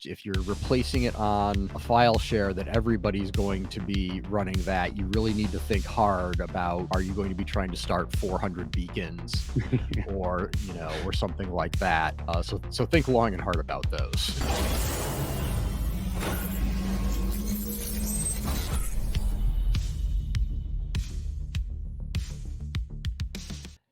just if you're replacing it on a file share that everybody's going to be running that, you really need to think hard about, are you going to be trying to start 400 beacons or, or something like that. So think long and hard about those.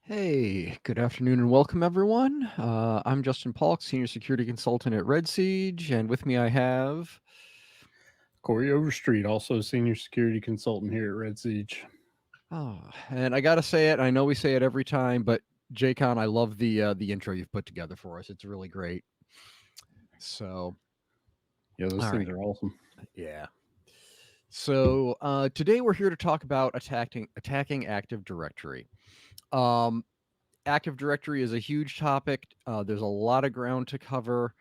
Hey, good afternoon and welcome everyone. I'm Justin Palk, Senior Security Consultant at Red Siege, and with me I have... Corey Overstreet, also Senior Security Consultant here at Red Siege. Oh, and I gotta say it, I know we say it every time, but JCon, I love the intro you've put together for us. It's really great. So, Yeah, those things are awesome. Yeah. So today we're here to talk about attacking Active Directory. Active Directory is a huge topic. There's a lot of ground to cover.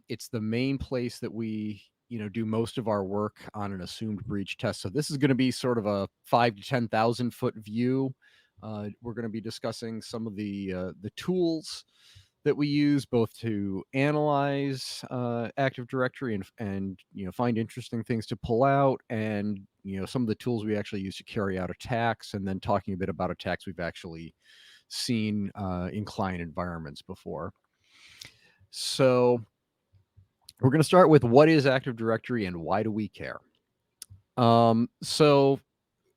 It's the main place that we, do most of our work on an assumed breach test. So this is going to be sort of a 5,000 to 10,000 foot view. We're going to be discussing some of the tools that we use both to analyze Active Directory and find interesting things to pull out, and some of the tools we actually use to carry out attacks, and then talking a bit about attacks we've actually seen in client environments before. So we're going to start with what is Active Directory and why do we care? So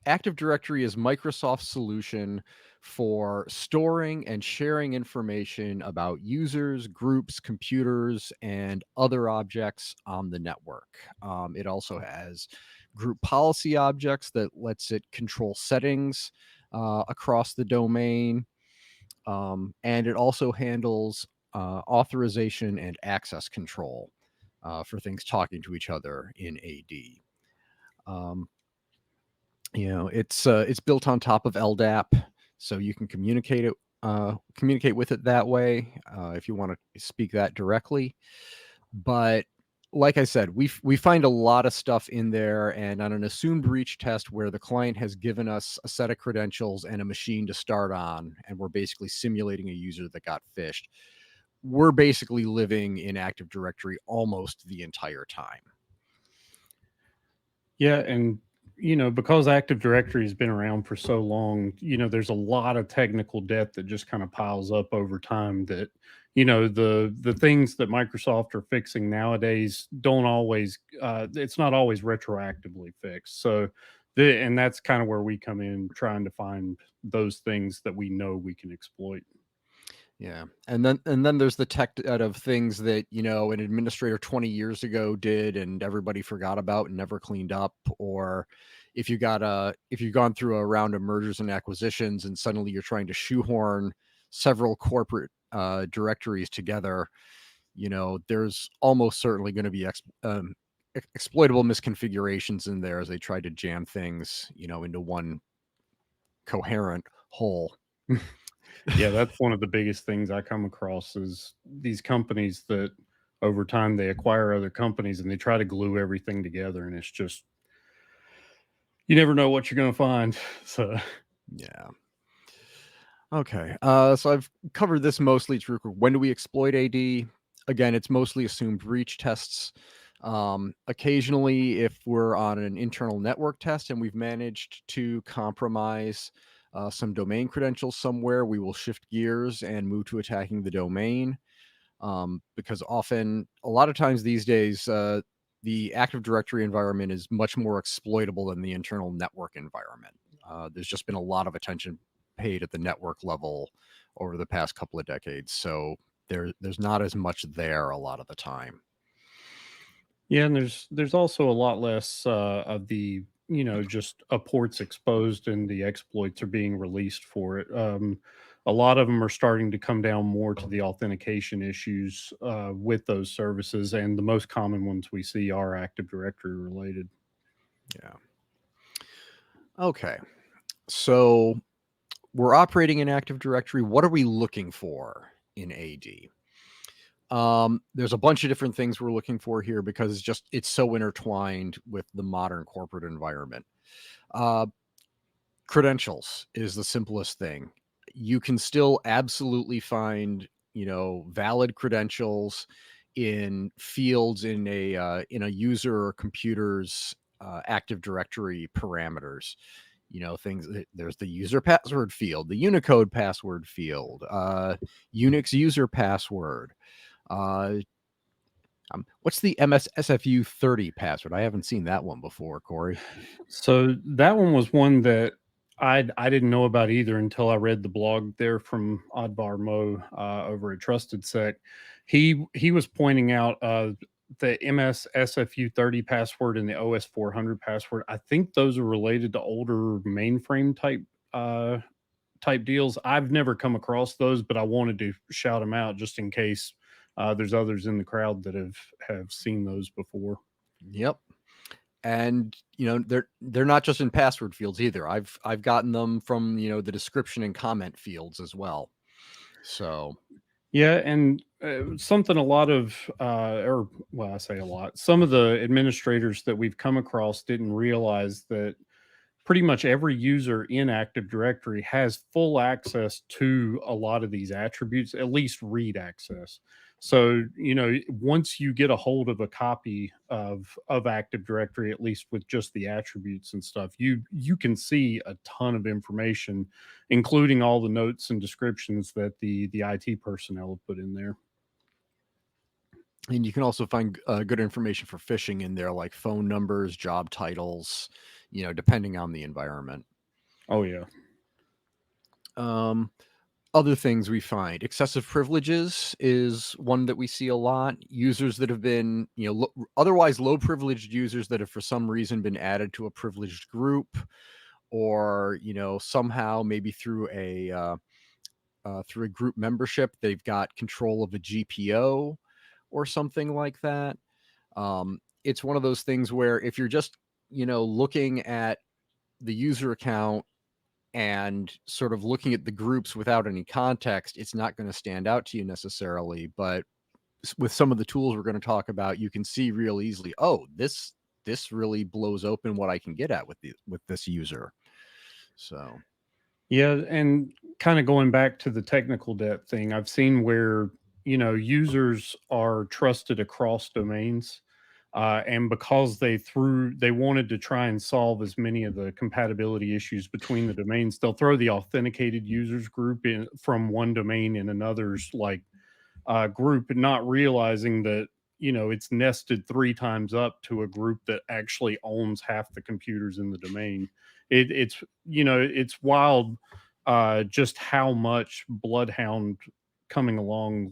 Active Directory is Microsoft's solution for storing and sharing information about users, groups, computers, and other objects on the network. It also has group policy objects that lets it control settings across the domain. And it also handles authorization and access control for things talking to each other in AD. It's built on top of LDAP, so you can communicate with it that way if you want to speak that directly. But like I said, we find a lot of stuff in there, and on an assumed breach test where the client has given us a set of credentials and a machine to start on, and we're basically simulating a user that got phished, we're basically living in Active Directory almost the entire time. Yeah, and because Active Directory has been around for so long, there's a lot of technical debt that just kind of piles up over time that the things that Microsoft are fixing nowadays don't always it's not always retroactively fixed. So and that's kind of where we come in, trying to find those things that we know we can exploit. Yeah. And then there's the tech out of things that, an administrator 20 years ago did and everybody forgot about and never cleaned up. Or if you've gone through a round of mergers and acquisitions and suddenly you're trying to shoehorn several corporate directories together, there's almost certainly going to be exploitable misconfigurations in there as they try to jam things, into one coherent whole. Yeah, that's one of the biggest things I come across is these companies that over time they acquire other companies and they try to glue everything together, and it's just you never know what you're going to find. So Yeah. Okay. So I've covered this mostly through when do we exploit AD? Again, it's mostly assumed breach tests. Occasionally, if we're on an internal network test and we've managed to compromise some domain credentials somewhere, we will shift gears and move to attacking the domain. Because a lot of times these days, the Active Directory environment is much more exploitable than the internal network environment. There's just been a lot of attention paid at the network level over the past couple of decades, so there's not as much there a lot of the time. yeah, and there's also a lot less of the just ports exposed and the exploits are being released for it. A lot of them are starting to come down more to the authentication issues with those services, and the most common ones we see are Active Directory related. Yeah. Okay. So we're operating in Active Directory. What are we looking for in AD? There's a bunch of different things we're looking for here because it's so intertwined with the modern corporate environment. Uh, Credentials is the simplest thing. You can still absolutely find, valid credentials in fields in a user or computer's Active Directory parameters. Things there's the user password field, the Unicode password field, Unix user password. Uh, what's the MSSFU 30 password? I haven't seen that one before, Corey. So that one was one that I didn't know about either until I read the blog there from Oddvar Mo over at Trusted Sec. He was pointing out the MSSFU30 password and the OS400 password. I think those are related to older mainframe uh, type deals. I've never come across those, but I wanted to shout them out just in case there's others in the crowd that have seen those before. Yep. And they're not just in password fields either. I've gotten them from the description and comment fields as well. So Yeah, and something a lot of, or well, I say a lot, some of the administrators that we've come across didn't realize that pretty much every user in Active Directory has full access to a lot of these attributes, at least read access. So, once you get a hold of a copy of Active Directory, at least with just the attributes and stuff, you can see a ton of information, including all the notes and descriptions that the IT personnel have put in there. and you can also find good information for phishing in there, like phone numbers, job titles, depending on the environment. Oh yeah. Um, Other things we find, excessive privileges is one that we see a lot. Users that have been, otherwise low privileged users that have for some reason been added to a privileged group, or somehow maybe through a group membership they've got control of a GPO or something like that. It's one of those things where if you're just looking at the user account and sort of looking at the groups without any context, it's not going to stand out to you necessarily. But with some of the tools we're going to talk about, you can see real easily, oh, this really blows open what I can get at with this user. So Yeah, and kind of going back to the technical debt thing, I've seen where, users are trusted across domains. And because they wanted to try and solve as many of the compatibility issues between the domains, they'll throw the authenticated users group in from one domain in another's group, and not realizing that it's nested three times up to a group that actually owns half the computers in the domain. It's wild, just how much Bloodhound coming along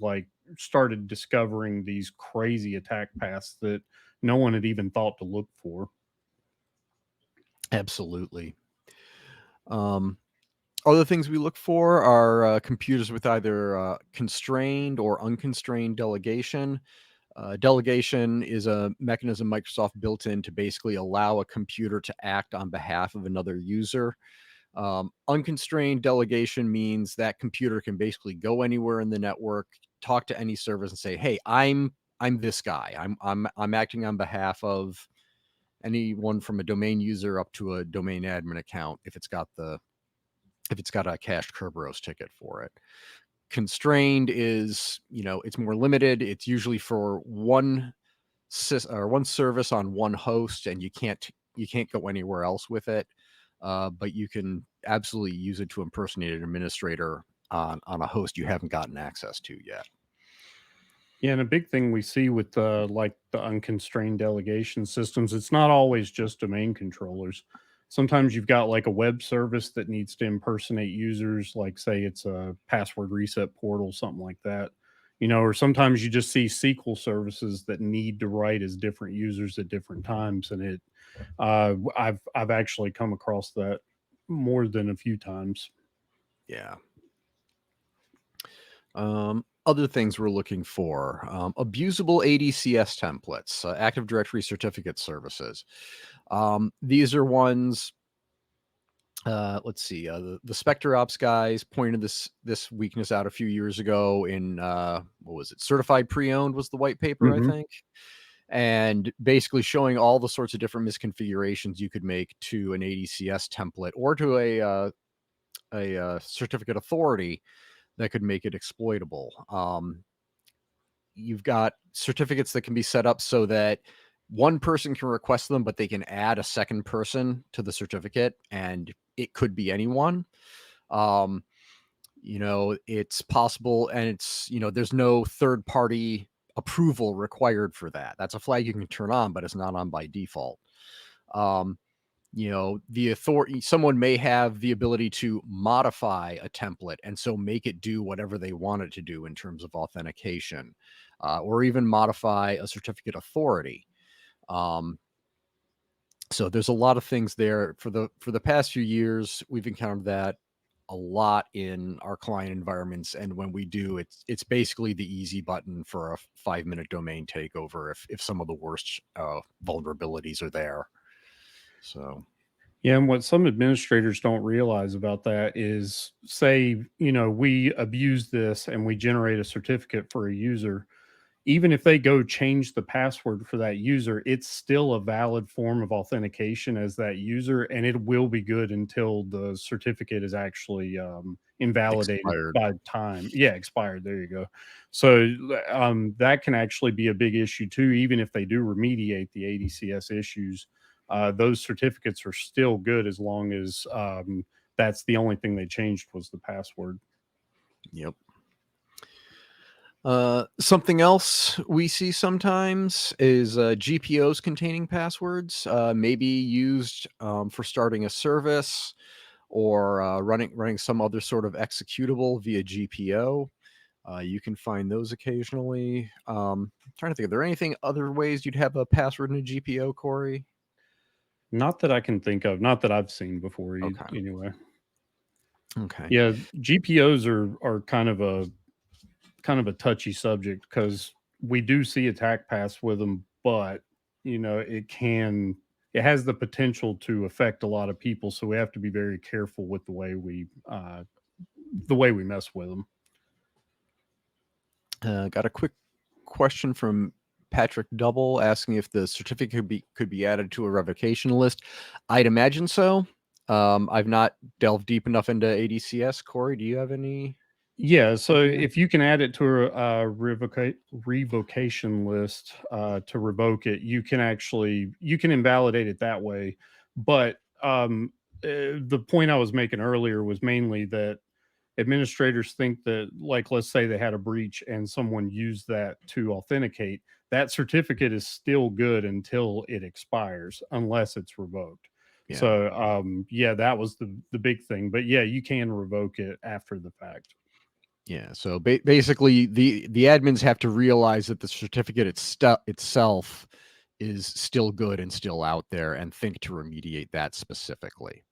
started discovering these crazy attack paths that no one had even thought to look for. absolutely. Um, Other things we look for are computers with either constrained or unconstrained delegation. Delegation is a mechanism Microsoft built in to basically allow a computer to act on behalf of another user. Unconstrained delegation means that computer can basically go anywhere in the network, talk to any service, and say, "Hey, I'm this guy. I'm acting on behalf of anyone from a domain user up to a domain admin account if it's got a cached Kerberos ticket for it." Constrained is, it's more limited. It's usually for one service on one host, and you can't go anywhere else with it. But you can absolutely use it to impersonate an administrator on a host you haven't gotten access to yet. Yeah, and a big thing we see with the unconstrained delegation systems, it's not always just domain controllers. Sometimes you've got like a web service that needs to impersonate users, like say it's a password reset portal, something like that. Or sometimes you just see SQL services that need to write as different users at different times, and I've actually come across that more than a few times. Yeah. Other things we're looking for, abusable ADCS templates, Active Directory certificate services. These are ones. Let's see. The Spectre Ops guys pointed this weakness out a few years ago in what was it? Certified Pre-Owned was the white paper, I Hmm. think, and basically showing all the sorts of different misconfigurations you could make to an ADCS template or to a certificate authority that could make it exploitable. you've got certificates that can be set up so that one person can request them, but they can add a second person to the certificate, and it could be anyone. Um, it's possible, and there's no third party approval required for that. That's a flag you can turn on, but it's not on by default. Um, the authority, someone may have the ability to modify a template and so make it do whatever they want it to do in terms of authentication, or even modify a certificate authority. Um, so there's a lot of things there. For the past few years, we've encountered that a lot in our client environments, and when we do, it's basically the easy button for a 5-minute domain takeover if some of the worst vulnerabilities are there. So Yeah, and what some administrators don't realize about that is, say, we abuse this and we generate a certificate for a user. Even if they go change the password for that user, it's still a valid form of authentication as that user, and it will be good until the certificate is actually invalidated expired. by time. Yeah, expired. There you go. So that can actually be a big issue too, even if they do remediate the ADCS issues. Those certificates are still good as long as that's the only thing they changed was the password. Yep. Something else we see sometimes is GPOs containing passwords, maybe used for starting a service or running some other sort of executable via GPO. You can find those occasionally. Trying to think, are there anything other ways you'd have a password in a GPO, Corey? Not that I can think of, not that I've seen before Okay. anyway. Okay. Yeah, GPOs are kind of a touchy subject because we do see attack paths with them, but it has the potential to affect a lot of people. So we have to be very careful with the way we mess with them. Got a quick question from Patrick Double asking if the certificate could be added to a revocation list. I'd imagine so. I've not delved deep enough into ADCS. Corey, do you have any Yeah, so idea? if you can add it to revocation list to revoke it, you can invalidate it that way. But the point I was making earlier was mainly that administrators think that, like, let's say they had a breach and someone used that to authenticate, that certificate is still good until it expires, unless it's revoked. Yeah. So, yeah, that was the big thing. But yeah, you can revoke it after the fact. Yeah. So basically, the admins have to realize that the certificate itself is still good and still out there, and think to remediate that specifically.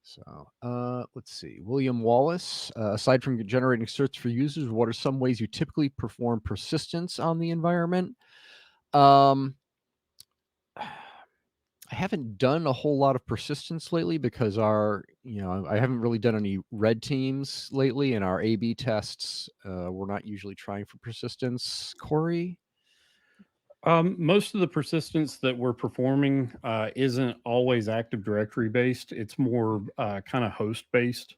So, let's see. William Wallace, aside from generating certs for users, what are some ways you typically perform persistence on the environment? Um, I haven't done a whole lot of persistence lately because I haven't really done any red teams lately, and our A/B tests, we're not usually trying for persistence. Corey? Most of the persistence that we're performing isn't always Active Directory based. It's more kind of host based,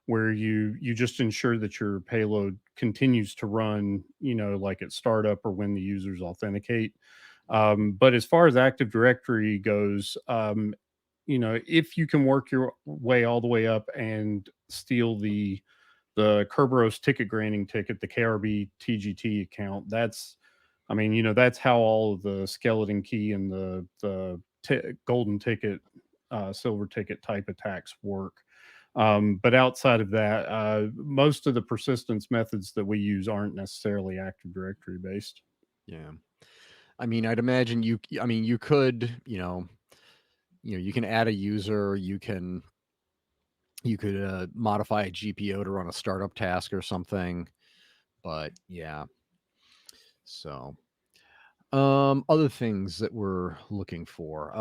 where you just ensure that your payload continues to run, like at startup or when the users authenticate. But as far as Active Directory goes, if you can work your way all the way up and steal the Kerberos ticket granting ticket, the KRB TGT account, that's how all of the skeleton key and the golden ticket, silver ticket type attacks work. But outside of that, most of the persistence methods that we use aren't necessarily Active Directory based. Yeah. I mean, I'd imagine you could, you can add a user, you could modify a GPO to run a startup task or something, but yeah. So, other things that we're looking for.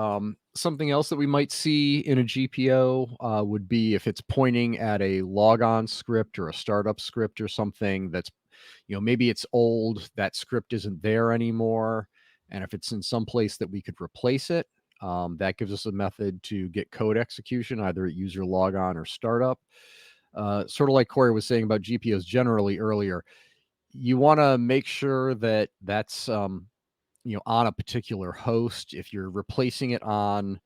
Something else that we might see in a GPO would be if it's pointing at a logon script or a startup script or something that's, maybe it's old, that script isn't there anymore. And if it's in some place that we could replace it, that gives us a method to get code execution, either at user logon or startup. Sort of like Corey was saying about GPOs generally earlier, you want to make sure that that's on a particular host. If you're replacing it on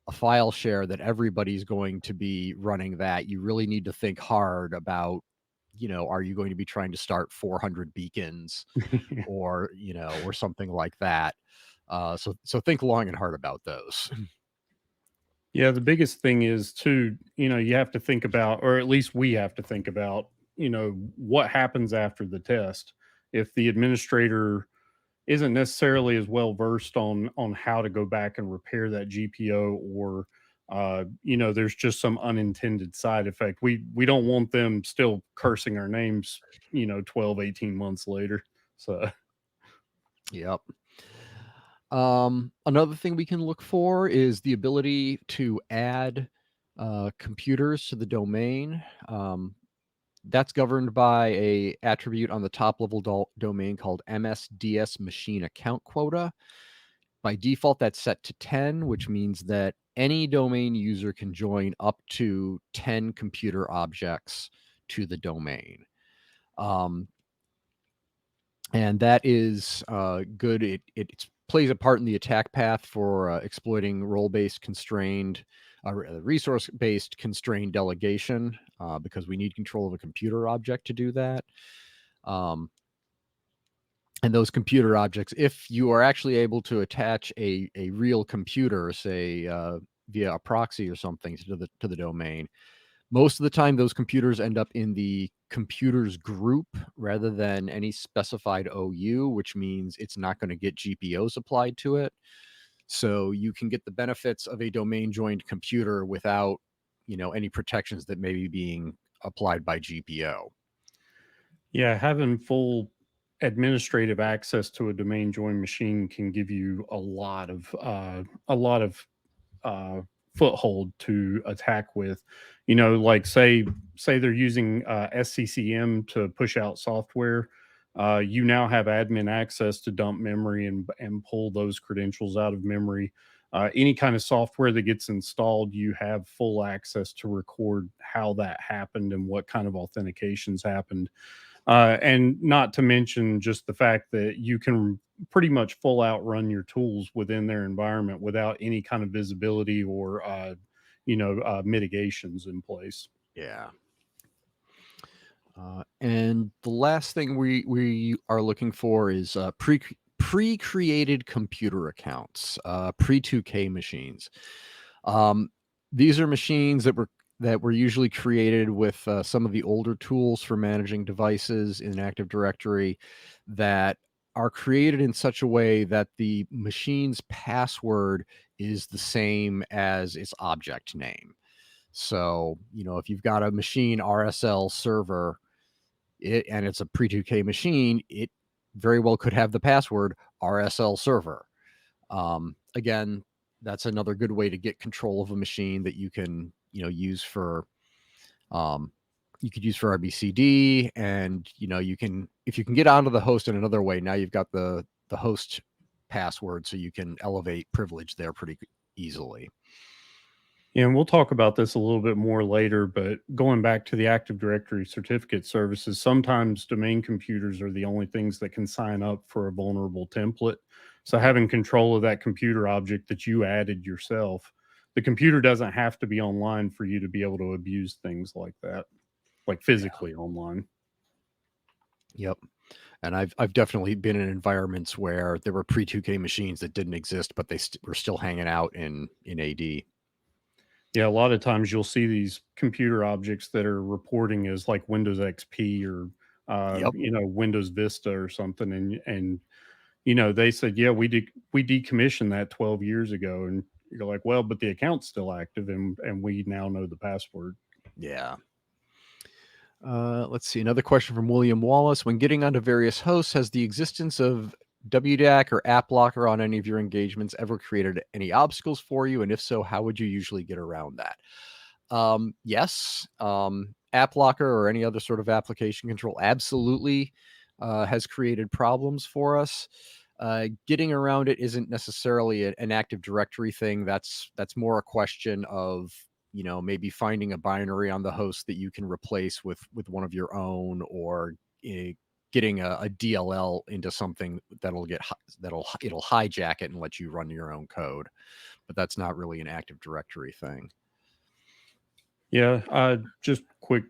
a file share that everybody's going to be running that, you really need to think hard about, are you going to be trying to start 400 beacons or, or something like that. So think long and hard about those. Yeah, the biggest thing is too, you have to think about, or at least we have to think about, what happens after the test. If the administrator isn't necessarily as well versed on how to go back and repair that GPO, or there's just some unintended side effect. We don't want them still cursing our names, 12, 18 months later. So Yep. Another thing we can look for is the ability to add computers to the domain. That's governed by a attribute on the top level domain called MSDS machine account quota. By default, that's set to 10, which means that any domain user can join up to 10 computer objects to the domain. Um, and that is good. It plays a part in the attack path for exploiting role-based constrained, resource-based constrained delegation, because we need control of a computer object to do that. And those computer objects, if you are actually able to attach a real computer, say via a proxy or something to the domain, most of the time those computers end up in the computers group rather than any specified OU, which means it's not going to get GPOs applied to it. So you can get the benefits of a domain joined computer without, any protections that may be being applied by GPO. yeah, having full administrative access to a domain join machine can give you a lot of uh, foothold to attack with. Like say they're using SCCM to push out software. You now have admin access to dump memory and pull those credentials out of memory. Any kind of software that gets installed, you have full access to record how that happened and what kind of authentications happened. And not to mention just the fact that you can pretty much full out run your tools within their environment without any kind of visibility or mitigations in place. Yeah. And the last thing we are looking for is pre-created computer accounts, pre-2K machines. Um, these are machines that were usually created with some of the older tools for managing devices in Active Directory that are created in such a way that the machine's password is the same as its object name. So, if you've got a machine RSL server, and it's a pre-2K machine, it very well could have the password RSL server. Again, that's another good way to get control of a machine that you can, use for um, you could use for RBCD, and you can, if you can get onto the host in another way, now you've got the host password, so you can elevate privilege there pretty easily. Yeah, and we'll talk about this a little bit more later, but going back to the Active Directory certificate services, sometimes domain computers are the only things that can sign up for a vulnerable template. So Yep. having control of that computer object that you added yourself, the computer doesn't have to be online for you to be able to abuse things like that, like Yeah. physically online. Yep. And I've definitely been in environments where there were pre-2K machines that didn't exist, but they were still hanging out in AD. Yeah, a lot of times you'll see these computer objects that are reporting as like Windows XP or Yep. Windows Vista or something, and they said, yeah, we decommissioned that 12 years ago, and you're like, well, but the account's still active, and we now know the password. Yeah. Let's see. Another question from William Wallace. When getting onto various hosts, has the existence of WDAC or App Locker on any of your engagements ever created any obstacles for you? And if so, how would you usually get around that? Yes. App Locker or any other sort of application control absolutely has created problems for us. Getting around it isn't necessarily an Active Directory thing. That's more a question of, maybe finding a binary on the host that you can replace with one of your own, or getting a DLL into something it'll hijack it and let you run your own code, but that's not really an Active Directory thing. Yeah, just quick,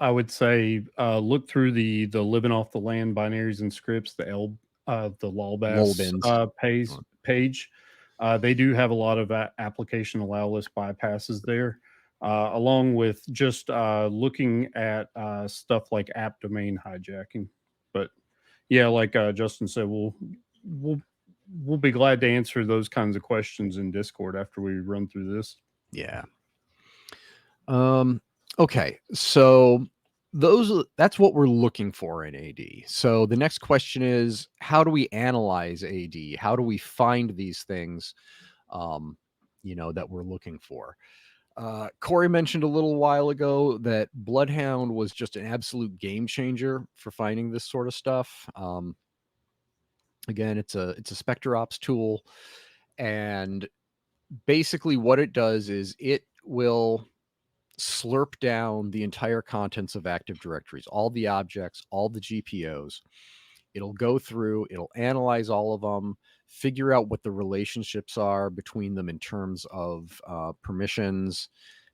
I would say look through the living off the land binaries and scripts, the LOLBAS Lolbins. page. They do have a lot of application allow list bypasses there, along with just looking at stuff like app domain hijacking. But yeah, like Justin said, we'll we'll be glad to answer those kinds of questions in Discord after we run through this. Yeah. Um, okay. So that's what we're looking for in AD. So the next question is, how do we analyze AD? How do we find these things um, that we're looking for? Corey mentioned a little while ago that Bloodhound was just an absolute game changer for finding this sort of stuff. Again, it's a Spectre Ops tool, and basically what it does is it will slurp down the entire contents of Active Directories, all the objects, all the GPOs. It'll go through, it'll analyze all of them, figure out what the relationships are between them in terms of permissions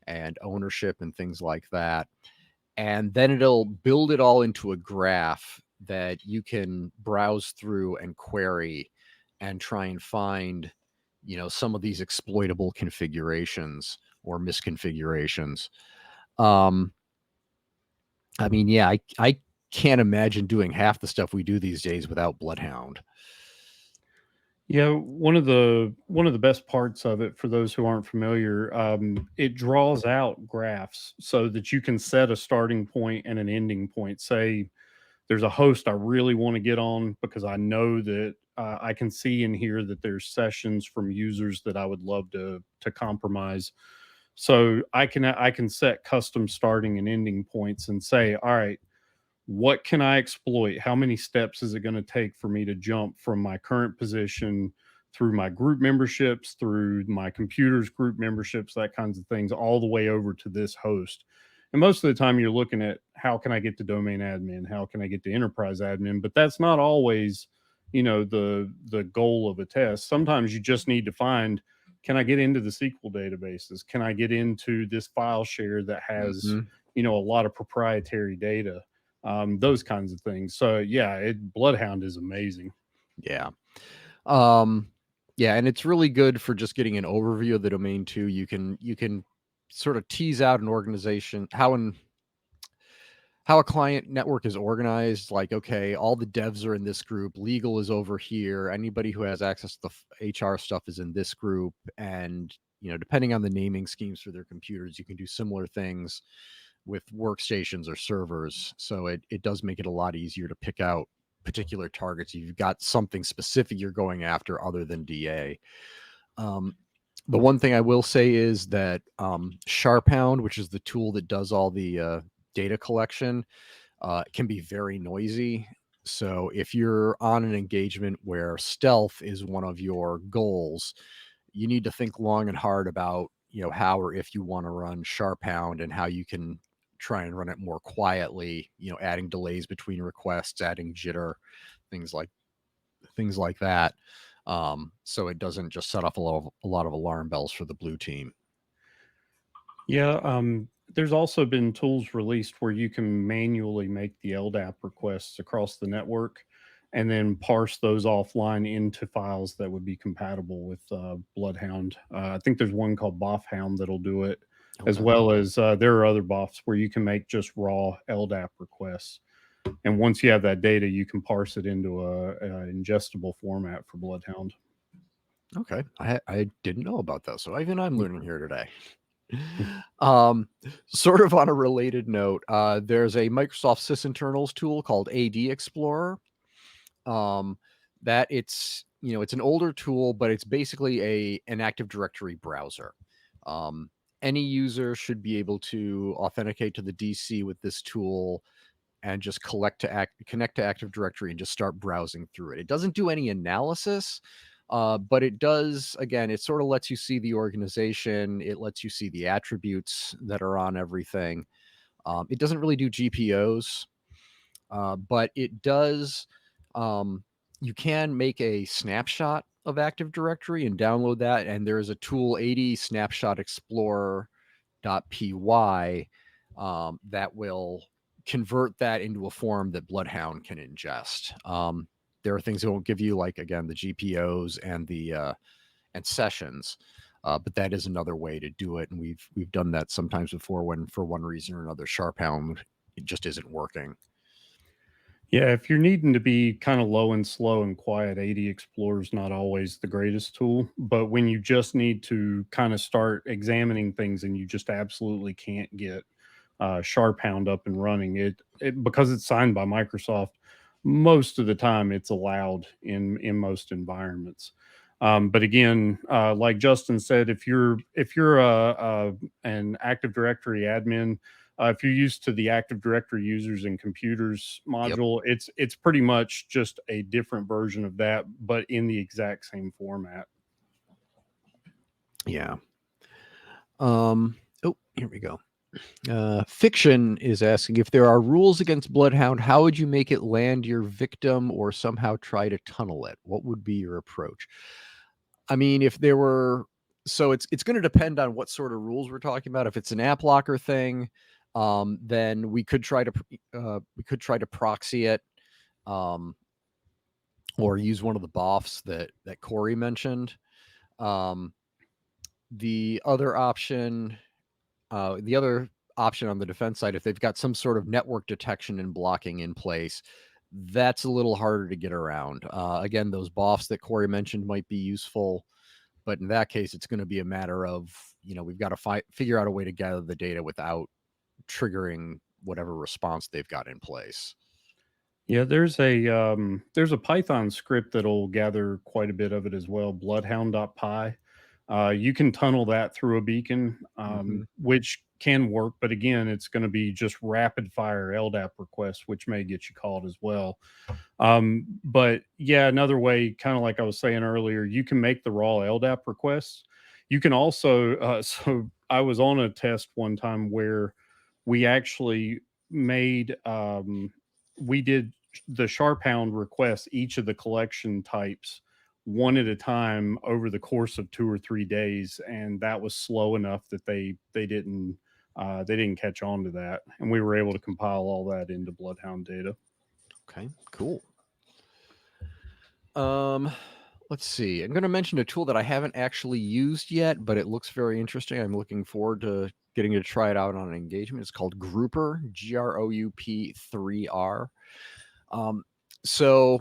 and ownership and things like that. And then it'll build it all into a graph that you can browse through and query and try and find, some of these exploitable configurations or misconfigurations. Um, I mean, yeah, I can't imagine doing half the stuff we do these days without Bloodhound. Yeah, one of the best parts of it for those who aren't familiar, it draws out graphs so that you can set a starting point and an ending point. Say there's a host I really want to get on because I know that I can see in here that there's sessions from users that I would love to compromise. So I can set custom starting and ending points and say, all right, what can I exploit? How many steps is it going to take for me to jump from my current position through my group memberships, through my computer's group memberships, that kinds of things, all the way over to this host? And most of the time, you're looking at how can I get to domain admin? How can I get to enterprise admin? But that's not always, the goal of a test. Sometimes you just need to find, can I get into the SQL databases? Can I get into this file share that has, Mhm. a lot of proprietary data? Those kinds of things. So yeah, Bloodhound is amazing. Yeah. Um, yeah, and it's really good for just getting an overview of the domain too. You can sort of tease out an organization, how a client network is organized. Like, okay, all the devs are in this group, legal is over here, anybody who has access to the HR stuff is in this group, and depending on the naming schemes for their computers, you can do similar things with workstations or servers. So it does make it a lot easier to pick out particular targets. You've got something specific you're going after other than DA. Um, the one thing I will say is that Sharpound, which is the tool that does all the data collection, can be very noisy. So if you're on an engagement where stealth is one of your goals, you need to think long and hard about how or if you want to run Sharpound and how you can try and run it more quietly. Adding delays between requests, adding jitter, things like that. So it doesn't just set off a lot of alarm bells for the blue team. Yeah, there's also been tools released where you can manually make the LDAP requests across the network and then parse those offline into files that would be compatible with Bloodhound. I think there's one called BoffHound that'll do it, as Okay. well as there are other boffs where you can make just raw LDAP requests. And once you have that data, you can parse it into a ingestible format for Bloodhound. Okay. I didn't know about that. So even I'm learning here today. Mm. Um, Sort of on a related note, there's a Microsoft sysinternals tool called AD Explorer. Um, that it's an older tool, but it's basically an Active Directory browser. Um, any user should be able to authenticate to the DC with this tool and just connect to Active Directory and just start browsing through it. It doesn't do any analysis, but it does. Again, it sort of lets you see the organization. It lets you see the attributes that are on everything. It doesn't really do GPOs. but it does. Um, you can make a snapshot of Active Directory and download that, and there is a tool 80 snapshot explorer.py that will convert that into a form that Bloodhound can ingest. There are things that won't give you, like again, the GPOs and the and sessions, but that is another way to do it, and we've done that sometimes before when for one reason or another Sharphound it just isn't working. Yeah, if you're needing to be kind of low and slow and quiet, 80 Explorer's not always the greatest tool. But when you just need to kind of start examining things and you just absolutely can't get Sharphound up and running, it because it's signed by Microsoft, most of the time it's allowed in most environments. But again, like Justin said, if you're an Active Directory admin, if you're used to the Active Directory users and computers Yep. module, it's pretty much just a different version of that, but in the exact same format. Yeah. Oh, here we go. Fiction is asking if there are rules against Bloodhound, how would you make it land your victim or somehow try to tunnel it? What would be your approach? I mean, if there were, so it's going to depend on what sort of rules we're talking about. If it's an app locker thing, then we could try to proxy it, um, or use one of the BOFs that Corey mentioned. Um, the other option the other option on the defense side, if they've got some sort of network detection and blocking in place, that's a little harder to get around. Again, those BOFs that Corey mentioned might be useful, but in that case, it's going to be a matter of, we've got to figure out a way to gather the data without triggering whatever response they've got in place. Yeah, there's a Python script that'll gather quite a bit of it as well. Bloodhound.py. You can tunnel that through a beacon, Hmm. which can work, but again, it's going to be just rapid fire LDAP requests, which may get you called as well. But yeah, another way, kind of like I was saying earlier, you can make the raw LDAP requests. You can also, so I was on a test one time where we actually made, we did the Sharphound request each of the collection types one at a time over the course of 2 or 3 days, and that was slow enough that they didn't catch on to that, and we were able to compile all that into Bloodhound data. Okay, cool. Um, let's see. I'm going to mention a tool that I haven't actually used yet, but it looks very interesting. I'm looking forward to getting to try it out on an engagement. It's called Grouper, GROUP3R. Um, so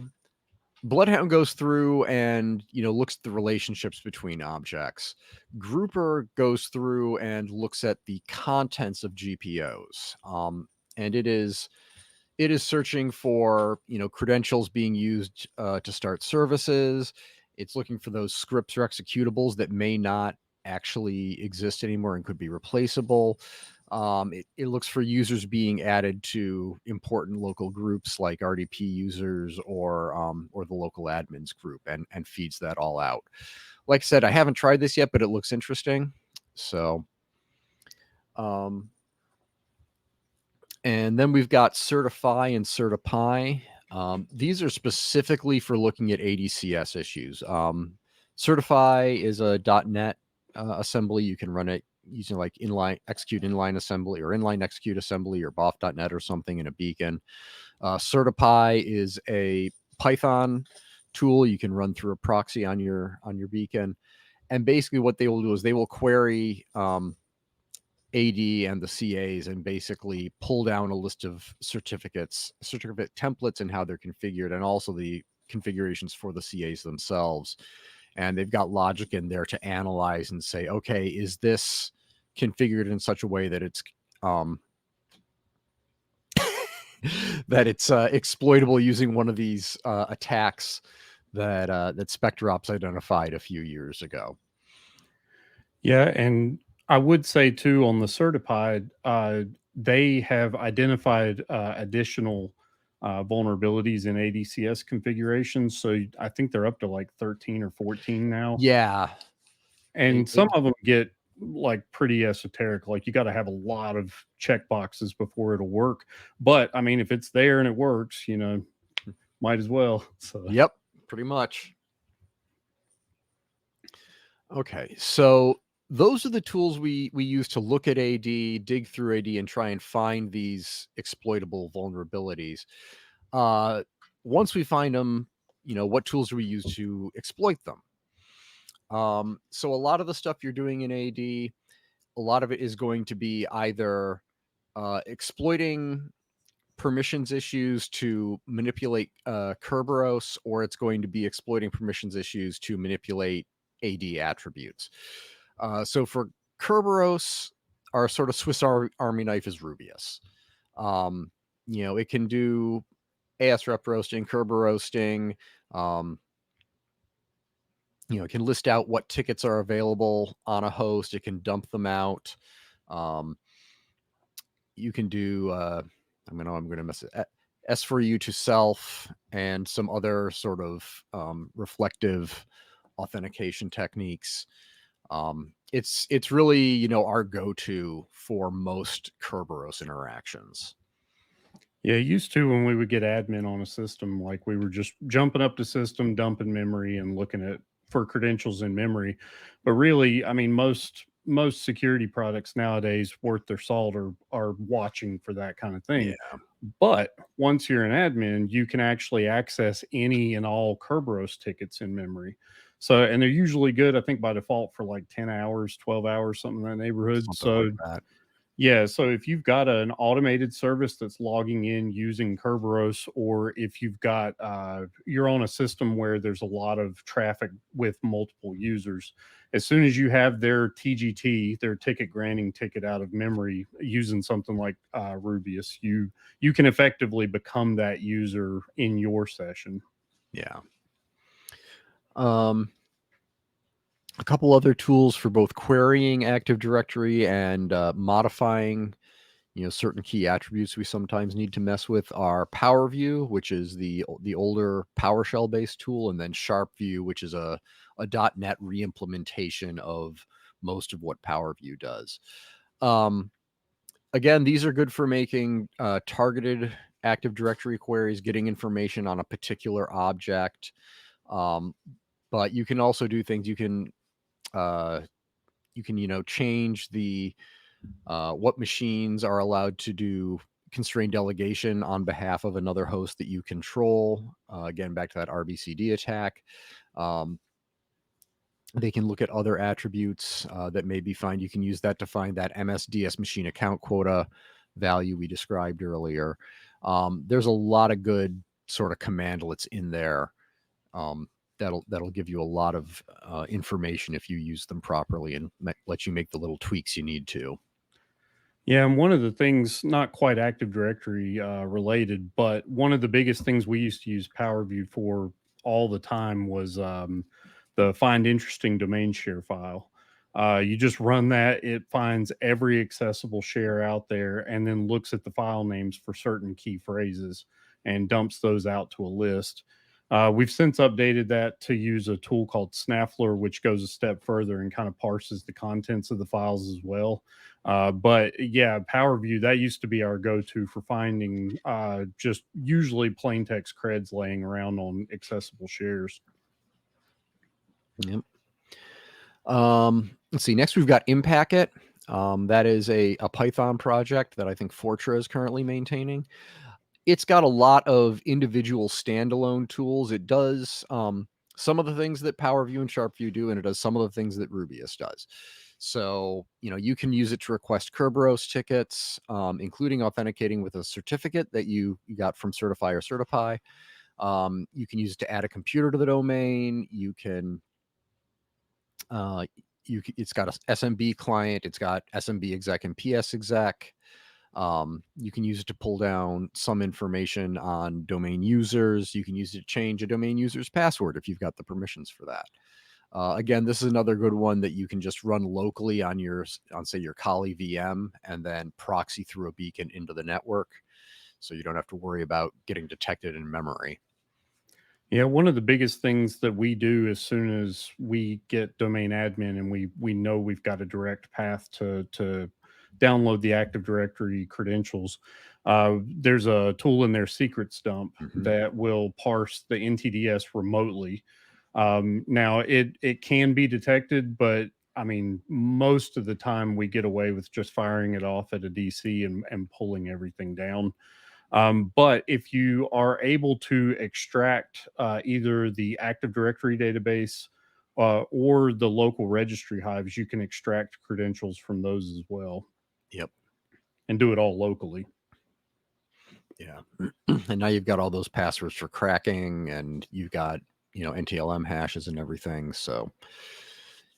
Bloodhound goes through and looks at the relationships between objects. Grouper goes through and looks at the contents of GPOs. And it is searching for credentials being used to start services. It's looking for those scripts or executables that may not actually exist anymore and could be replaceable. It looks for users being added to important local groups like RDP users or the local admins group, and feeds that all out. Like I said, I haven't tried this yet, but it looks interesting. So um, and then we've got Certify and Certify. These are specifically for looking at ADCS issues. Certify is a .NET assembly. You can run it using like execute inline assembly or inline execute assembly or BOF.NET or something in a beacon. Certify is a Python tool you can run through a proxy on your beacon. And basically what they will do is they will query AD and the CAs and basically pull down a list of certificate templates and how they're configured, and also the configurations for the CAs themselves. And they've got logic in there to analyze and say, okay, is this configured in such a way that it's um, that it's exploitable using one of these attacks that SpectreOps identified a few years ago. Yeah, and I would say too on the certified, they have identified additional vulnerabilities in ADCS configurations. So I think they're up to like 13 or 14 now, Yeah, they and some of them get like pretty esoteric. Like you got to have a lot of check boxes before it'll work. But I mean, if it's there and it works, might as well. So Yep, pretty much. Okay, so those are the tools we use to look at AD, dig through AD, and try and find these exploitable vulnerabilities. Uh, Once we find them, what tools do we use to exploit them? So a lot of the stuff you're doing in AD, a lot of it is going to be either exploiting permissions issues to manipulate Kerberos, or it's going to be exploiting permissions issues to manipulate AD attributes. So for Kerberos, our sort of Army knife is Rubius. Um, it can do AS rep roasting, Kerber roasting. Um, it can list out what tickets are available on a host. It can dump them out. Um, you can do I'm gonna mess it. S for you to self and some other sort of reflective authentication techniques. It's really our go-to for most Kerberos interactions. yeah, used to when we would get admin on a system, like we were just jumping up the system, dumping memory, and looking at for credentials in memory. But really, I mean, most security products nowadays worth their salt are watching for that kind of Yeah, thing. But once you're an admin, you can actually access any and all Kerberos tickets in memory. So, and they're usually good, I think by default for like 10 hours, 12 hours, something in that neighborhood. something like So that. yeah, so if you've got an automated service that's logging in using Kerberos, or if you've got you're on a system where there's a lot of traffic with multiple users, as soon as you have their TGT, their ticket granting ticket out of memory using something like Rubius, you can effectively become that user in your session. Yeah. Um, a couple other tools for both querying Active Directory and modifying certain key attributes we sometimes need to mess with are PowerView, which is the older PowerShell based tool, and then SharpView, which is a .NET reimplementation of most of what PowerView does. Um, Again, these are good for making targeted Active Directory queries, getting information on a particular object. Um, but you can also do things. Uh, you can change the what machines are allowed to do constrained delegation on behalf of another host that you control. Again, back to that RBCD attack. Um, they can look at other attributes that may be fine. You can use that to find that MSDS machine account quota value we described earlier. There's a lot of good sort of commandlets in there um, that'll give you a lot of information if you use them properly and let you make the little tweaks you need to. Yeah, and one of the things, not quite Active Directory related, but one of the biggest things we used to use PowerView for all the time was the find interesting domain share file. You just run that, it finds every accessible share out there and then looks at the file names for certain key phrases and dumps those out to a list. We've since updated that to use a tool called Snaffler, which goes a step further and kind of parses the contents of the files as well. But yeah, PowerView, that used to be our go-to for finding just usually plain text creds laying around on accessible shares. Yep. Let's see. Next, we've got Impacket. That is a Python project that I think Fortra is currently maintaining. It's got a lot of individual standalone tools. It does some of the things that PowerView and SharpView do, and it does some of the things that Rubius does. So, you can use it to request Kerberos tickets, including authenticating with a certificate that you got from Certify or Certify. You can use it to add a computer to the domain. You can uh, it's got a SMB client. It's got SMB exec and PS exec. You can use it to pull down some information on domain users. You can use it to change a domain user's password if you've got the permissions for that. Again, this is another good one that you can just run locally on say your Kali VM and then proxy through a beacon into the network. So you don't have to worry about getting detected in memory. Yeah, one of the biggest things that we do as soon as we get domain admin and we know we've got a direct path to download the Active Directory credentials, there's a tool in there, Secrets Dump, Hmm. that will parse the NTDS remotely. Now it can be detected, but I mean, most of the time we get away with just firing it off at a DC and pulling everything down. But if you are able to extract either the Active Directory database or the local registry hives, you can extract credentials from those as well Yep. and do it all locally. Yeah. And now you've got all those passwords for cracking, and you've got, NTLM hashes and everything. So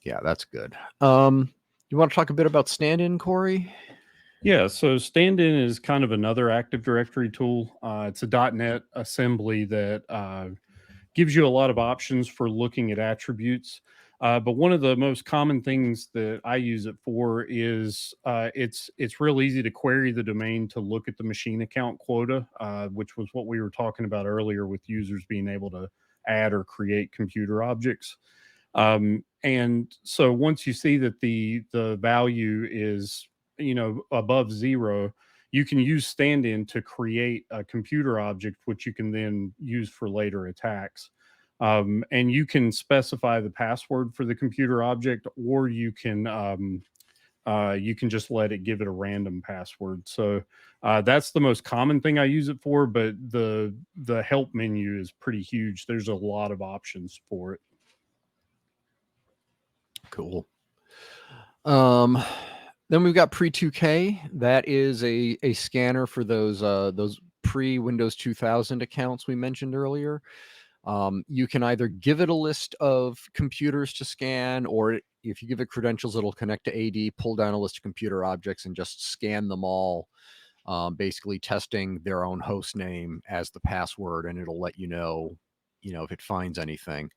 yeah, that's good. You want to talk a bit about stand-in, Corey? Yeah, so stand-in is kind of another Active Directory tool. It's a .NET assembly that gives you a lot of options for looking at attributes. But one of the most common things that I use it for is it's real easy to query the domain to look at the machine account quota, which was what we were talking about earlier with users being able to add or create computer objects. And so once you see that the value is above zero, you can use stand-in to create a computer object which you can then use for later attacks. And you can specify the password for the computer object, or you can just let it give it a random password. So that's the most common thing I use it for. But the help menu is pretty huge. There's a lot of options for it. Cool. Um, then we've got Pre2K. That is a scanner for those pre Windows 2000 accounts we mentioned earlier. You can either give it a list of computers to scan, or if you give it credentials, it'll connect to AD, pull down a list of computer objects, and just scan them all, basically testing their own host name as the password, and it'll let if it finds anything.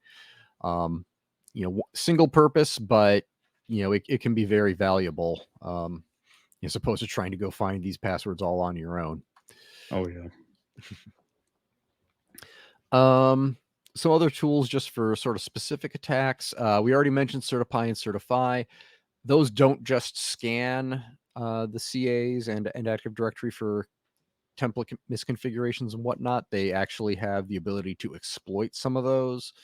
Um, Single purpose, but it can be very valuable, as opposed to trying to go find these passwords all on your own. Oh yeah. Um, some other tools just for sort of specific attacks. We already mentioned Certify and Certify. Those don't just scan the CAs and Active Directory for template misconfigurations and whatnot. They actually have the ability to exploit some of those.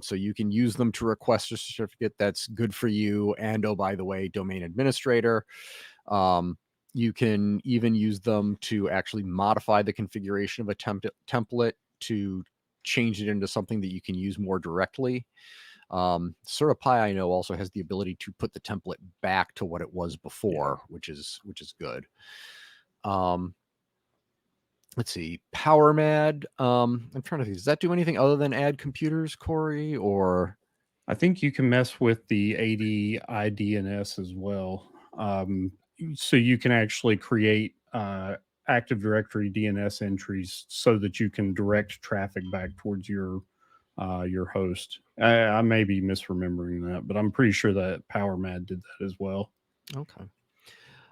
So you can use them to request a certificate that's good for you. And oh, by the way, domain administrator. Um, you can even use them to actually modify the configuration of a template to change it into something that you can use more directly. Certify, I know, also has the ability to put the template back to what it was Yeah. before, which is good. Um, let's see, PowerMad. I'm trying to think. Does that do anything other than add computers, Corey? Or I think you can mess with the AD IDNS as well. So you can actually create Active Directory DNS entries so that you can direct traffic back towards your host. I may be misremembering that, but I'm pretty sure that PowerMad did that as well. okay.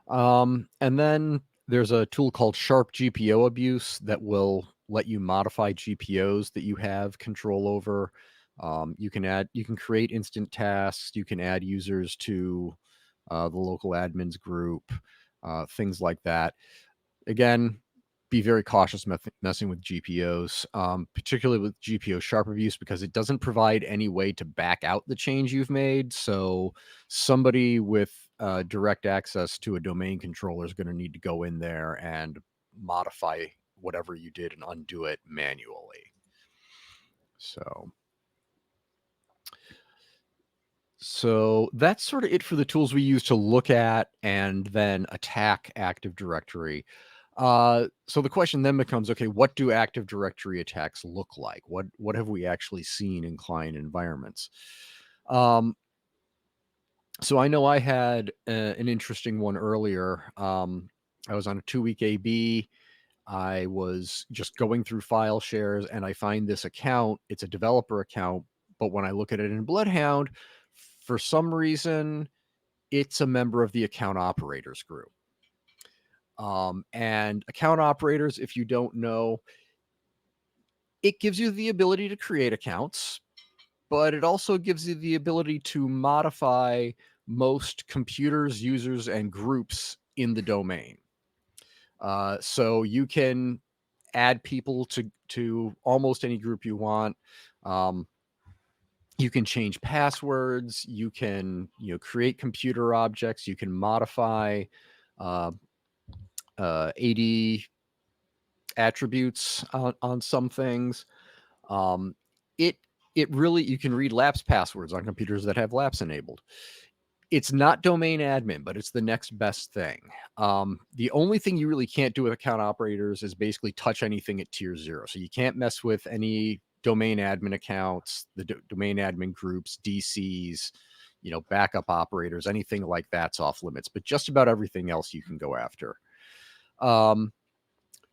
And then there's a tool called Sharp GPO Abuse that will let you modify GPOs that you have control over. You can create instant tasks. You can add users to the local admins group, things like that. Again, be very cautious messing with GPOs, particularly with GPO sharp abuse, because it doesn't provide any way to back out the change you've made. So somebody with direct access to a domain controller is going to need to go in there and modify whatever you did and undo it manually. So So that's sort of it for the tools we use to look at and then attack Active Directory. So the question then becomes, okay, what do Active Directory attacks look like? What have we actually seen in client environments? Um, so I know I had an interesting one earlier. I was on a 2-week AB. I was just going through file shares and I find this account. It's a developer account, but when I look at it in Bloodhound, for some reason, it's a member of the account operators group. And account operators, if you don't know, It gives you the ability to create accounts, but it also gives you the ability to modify most computers, users, and groups in the domain. So you can add people to almost any group you want. Um, you can change passwords. You can create computer objects. You can modify uh, AD attributes on some things. Um, it it really you can read lapse passwords on computers that have lapse enabled. It's not domain admin, but it's the next best thing. The only thing you really can't do with account operators is basically touch anything at tier 0. So you can't mess with any domain admin accounts, the domain admin groups, DCs, backup operators, anything like that's off limits. But just about everything else you can go after. Um,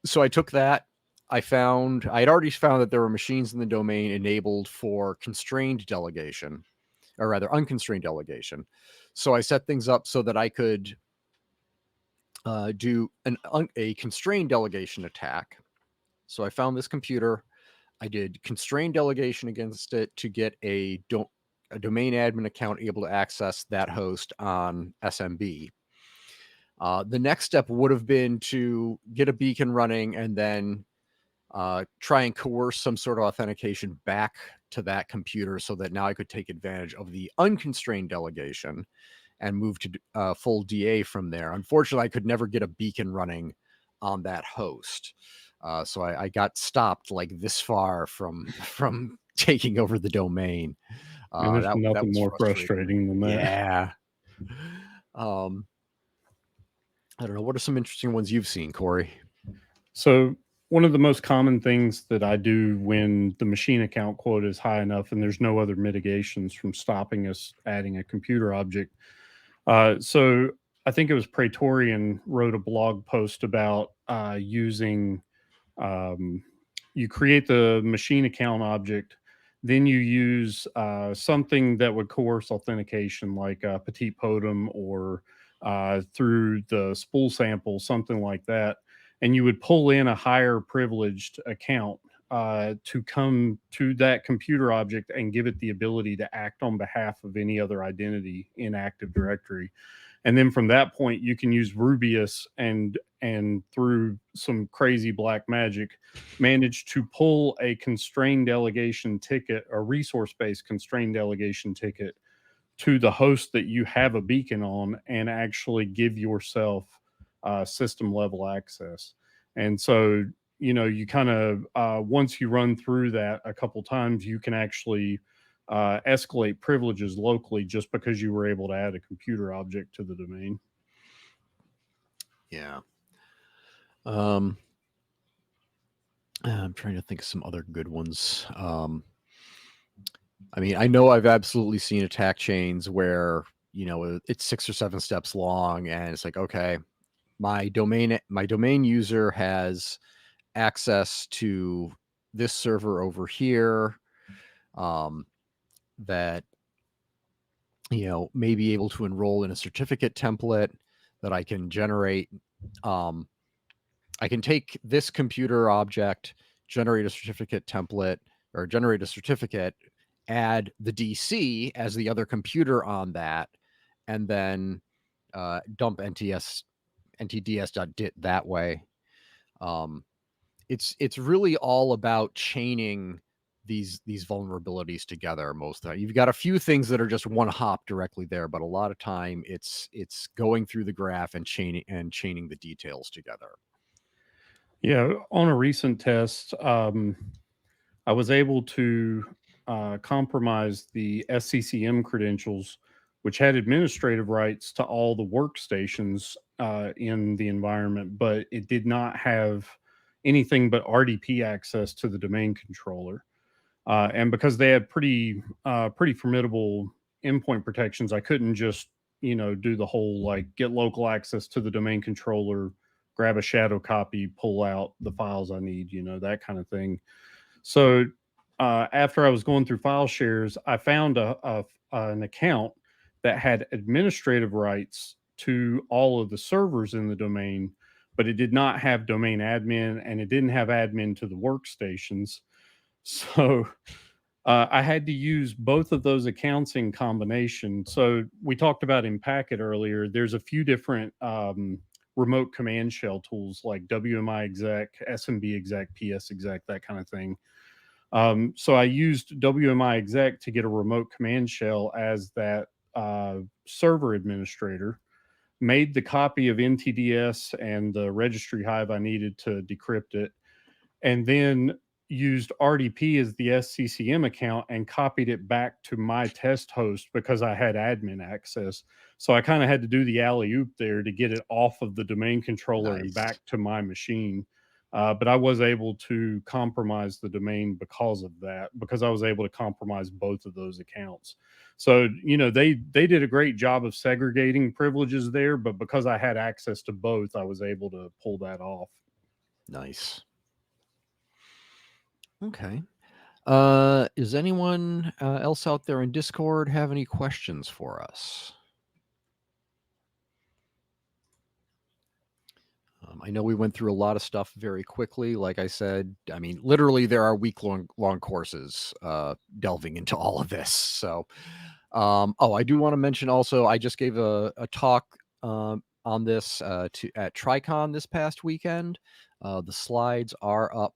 so I took that. I had already found that there were machines in the domain enabled for constrained delegation, or rather unconstrained delegation. So I set things up so that I could do a constrained delegation attack. So I found this computer. I did constrained delegation against it to get a domain admin account able to access that host on SMB. The next step would have been to get a beacon running and then try and coerce some sort of authentication back to that computer so that now I could take advantage of the unconstrained delegation and move to full DA from there. Unfortunately, I could never get a beacon running on that host. So I got stopped like this far from taking over the domain. And there's That nothing was more frustrating. frustrating than that. Yeah. Um, I don't know. What are some interesting ones you've seen, Corey? So one of the most common things that I do when the machine account quota is high enough and there's no other mitigations from stopping us adding a computer object. So I think it was Praetorian wrote a blog post about using um, you create the machine account object, then you use something that would coerce authentication, like Petit Podum or through the spool sample, something like that. And you would pull in a higher privileged account to come to that computer object and give it the ability to act on behalf of any other identity in Active Directory. And then from that point, you can use Rubius and through some crazy black magic, manage to pull a constrained delegation ticket, a resource based constrained delegation ticket to the host that you have a beacon on and actually give yourself system level access. And so, you kind of, once you run through that a couple times, you can actually escalate privileges locally just because you were able to add a computer object to the domain. Yeah. Um, I'm trying to think of some other good ones. I mean, I know I've absolutely seen attack chains where, it's 6 or 7 steps long and it's like, okay, my domain user has access to this server over here, um, that, may be able to enroll in a certificate template that I can generate. Um, I can take this computer object, generate a certificate template or generate a certificate, add the DC as the other computer on that, and then dump ntds.dit that way. Um, it's really all about chaining these vulnerabilities together most of the time. You've got a few things that are just one hop directly there, but a lot of time it's going through the graph and chaining the details together. Yeah, on a recent test, I was able to compromise the SCCM credentials, which had administrative rights to all the workstations in the environment, but it did not have anything but RDP access to the domain controller. And because they had pretty formidable endpoint protections, I couldn't just do the whole like get local access to the domain controller, grab a shadow copy, pull out the files I need, that kind of thing. So after I was going through file shares, I found an account that had administrative rights to all of the servers in the domain, but it did not have domain admin and it didn't have admin to the workstations. So I had to use both of those accounts in combination. So we talked about in Packet earlier. There's a few different remote command shell tools like WMI exec, SMB exec, PS exec, that kind of thing. So I used WMI exec to get a remote command shell as that server administrator, made the copy of NTDS and the registry hive I needed to decrypt it, and then used RDP as the SCCM account and copied it back to my test host because I had admin access. So I kind of had to do the alley oop there to get it off of the domain controller and Nice. back to my machine. But I was able to compromise the domain because of that, because I was able to compromise both of those accounts. So they did a great job of segregating privileges there, but because I had access to both, I was able to pull that off. Nice. Okay. Is anyone else out there in Discord have any questions for us? I know we went through a lot of stuff very quickly. Like I said, I mean, literally, there are week long courses delving into all of this. So, oh, I do want to mention also, I just gave a talk on this at TriCon this past weekend. The slides are up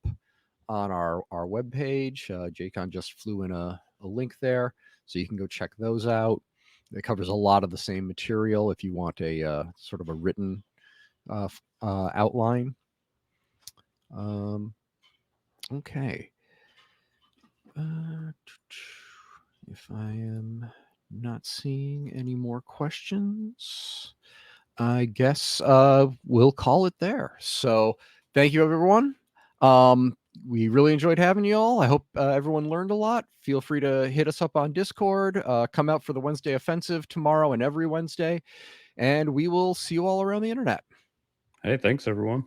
on our webpage. JCon just flew in a link there, so you can go check those out. It covers a lot of the same material if you want a sort of a written outline. Okay. If I am not seeing any more questions, I guess we'll call it there. So thank you, everyone. We really enjoyed having you all. I hope everyone learned a lot. Feel free to hit us up on Discord. Come out for the Wednesday Offensive tomorrow and every Wednesday. And we will see you all around the internet. Hey, thanks everyone.